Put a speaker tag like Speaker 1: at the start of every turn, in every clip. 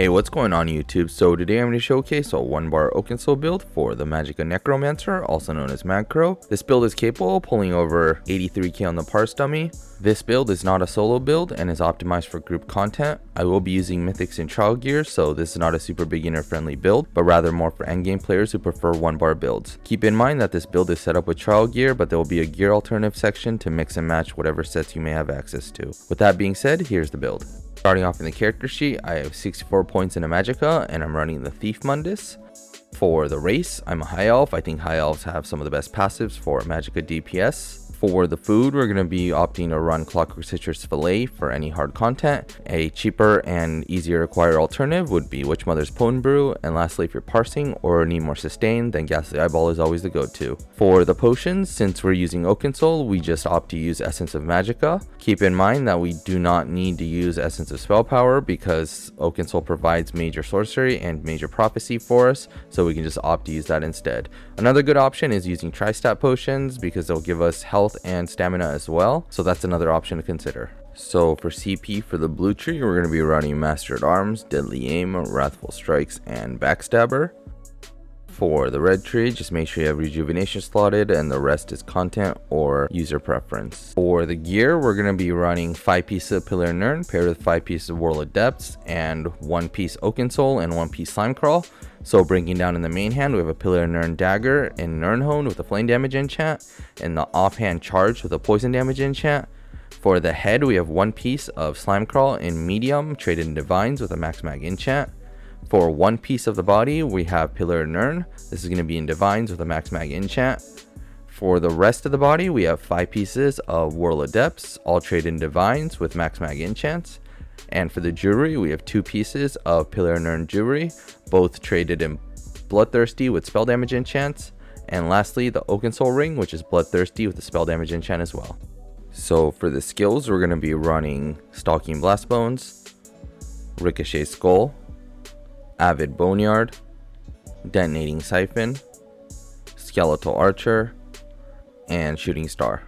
Speaker 1: Hey, what's going on YouTube? So today I'm going to showcase a 1-bar Oakensoul build for the Magicka Necromancer, also known as MagCro. This build is capable of pulling over 83k on the parse dummy. This build is not a solo build and is optimized for group content. I will be using mythics and trial gear, so this is not a super beginner friendly build, but rather more for endgame players who prefer 1-bar builds. Keep in mind that this build is set up with trial gear, but there will be a gear alternative section to mix and match whatever sets you may have access to. With that being said, here's the build. Starting off in the character sheet, I have 64 points in a Magicka, and I'm running the Thief Mundus. For the race, I'm a High Elf. I think High Elves have some of the best passives for Magicka DPS. For the food, we're going to be opting to run Clockwork Citrus Fillet for any hard content. A cheaper and easier to acquire alternative would be Witch Mother's Potent Brew, and lastly, if you're parsing or need more sustain, then Ghastly Eyeball is always the go-to. For the potions, since we're using Oakensoul, we just opt to use Essence of Magicka. Keep in mind that we do not need to use Essence of Spell Power because Oakensoul provides major sorcery and major prophecy for us, so we can just opt to use that instead. Another good option is using Tri-Stat potions because they'll give us health and stamina as well, so that's another option to consider. So for CP for the blue tree, we're going to be running Master at Arms, Deadly Aim, Wrathful Strikes, and Backstabber. For the red tree, just make sure you have Rejuvenation slotted and the rest is content or user preference. For the gear, we're going to be running 5 pieces of Pillar Nirn paired with 5 pieces of Whirl of Depths and 1 piece Oakensoul and 1 piece Slime Crawl. So breaking down in the main hand, we have a Pillar Nirn Dagger in Nirnhone with a flame damage enchant and the offhand charge with a poison damage enchant. For the head, we have 1 piece of Slime Crawl in medium traded in Divines with a max mag enchant. For 1 piece of the body, we have Pillar Nirn. This is going to be in Divines with a max mag enchant. For the rest of the body, we have 5 pieces of Whirl of Depths, all traded in Divines with max mag enchants. And for the jewelry, we have 2 pieces of Pillar Nirn jewelry, both traded in Bloodthirsty with spell damage enchants. And lastly, the Oakensoul Ring, which is Bloodthirsty with a spell damage enchant as well. So for the skills, we're going to be running Stalking Blastbones, Ricochet Skull, Avid Boneyard, Detonating Siphon, Skeletal Archer, and Shooting Star.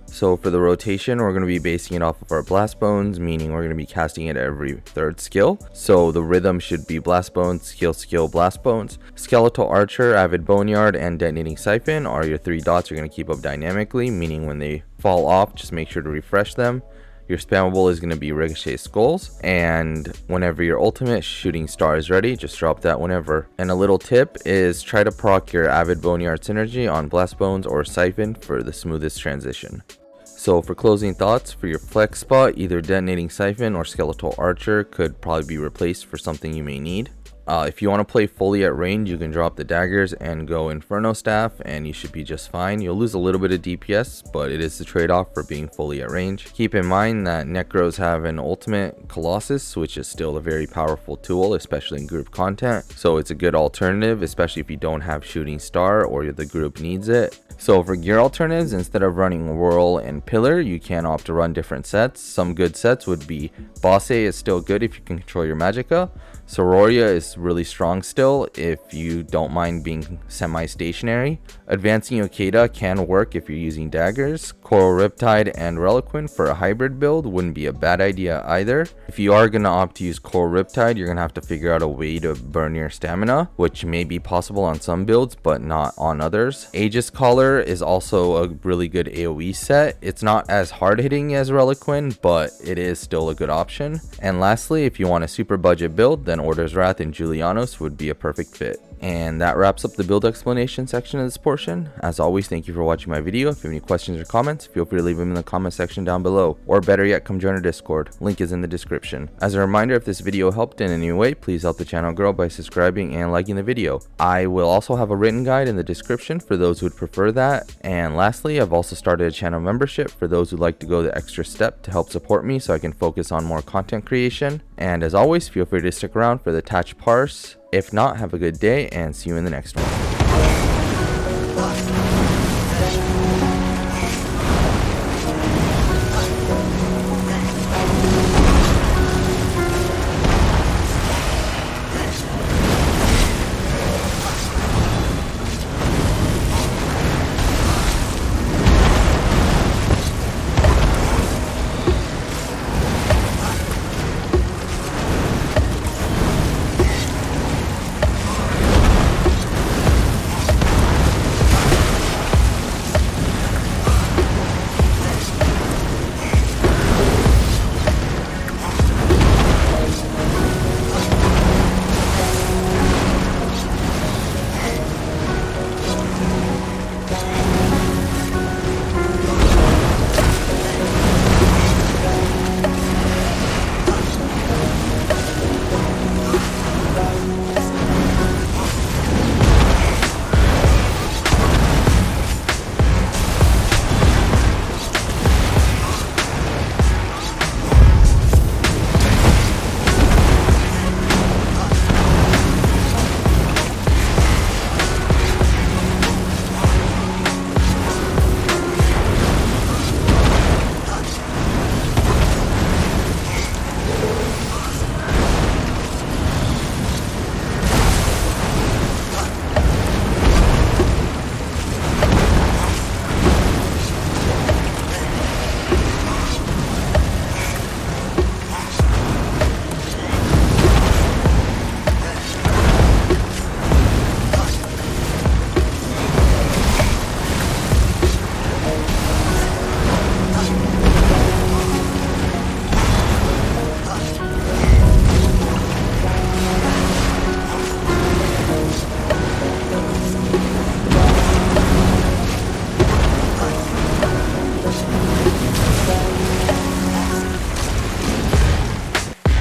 Speaker 1: So for the rotation, we're going to be basing it off of our Blast Bones, meaning we're going to be casting it every 3rd skill. So the rhythm should be Blast Bones, skill, Blast Bones. Skeletal Archer, Avid Boneyard, and Detonating Siphon are your 3 dots you're going to keep up dynamically, meaning when they fall off, just make sure to refresh them. Your spammable is going to be Ricochet Skulls, and whenever your ultimate Shooting Star is ready, just drop that whenever. And a little tip is try to proc your Avid Boneyard synergy on Blast Bones or Siphon for the smoothest transition. So for closing thoughts, for your flex spot, either Detonating Siphon or Skeletal Archer could probably be replaced for something you may need. If you want to play fully at range, you can drop the daggers and go Inferno Staff and you should be just fine. You'll lose a little bit of DPS, but it is the trade-off for being fully at range. Keep in mind that Necros have an ultimate Colossus, which is still a very powerful tool, especially in group content. So it's a good alternative, especially if you don't have Shooting Star or the group needs it. So for gear alternatives, instead of running Whirl and Pillar, you can opt to run different sets. Some good sets would be Bosse is still good if you can control your Magicka. Sororia is really strong still if you don't mind being semi-stationary. Advancing Okeda can work if you're using daggers. Coral Riptide and Reliquin for a hybrid build wouldn't be a bad idea either. If you are going to opt to use Coral Riptide, you're going to have to figure out a way to burn your stamina, which may be possible on some builds but not on others. Aegis Collar is also a really good AoE set. It's not as hard hitting as Reliquin, but it is still a good option. And lastly, if you want a super budget build, then Order's Wrath and Julianos would be a perfect fit. And that wraps up the build explanation section of this portion. As always, thank you for watching my video. If you have any questions or comments, feel free to leave them in the comment section down below, or better yet, come join our Discord. Link is in the description. As a reminder, if this video helped in any way, please help the channel grow by subscribing and liking the video. I will also have a written guide in the description for those who would prefer that. And lastly, I've also started a channel membership for those who'd like to go the extra step to help support me so I can focus on more content creation. And as always, feel free to stick around for the attached parse. If not, have a good day and see you in the next one.